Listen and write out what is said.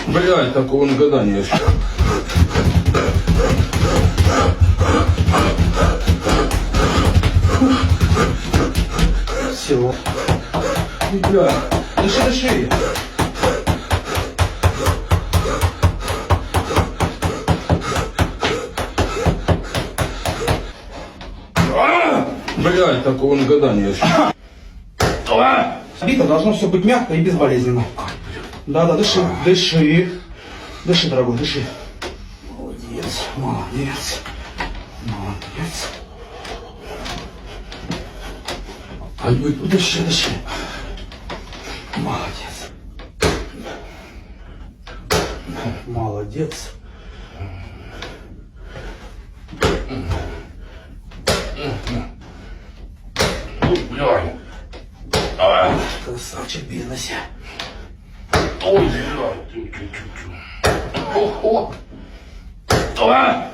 Блядь, такого никогда не ощущал. Все. Бля, Дыши. блядь, такого никогда не ощущал. Бито должно все быть мягко и безболезненно. Да, дыши. Дыши, дорогой, дыши. Молодец. Дыши. Молодец. Блядь. Красавчик бизнесе. Ой, блядь.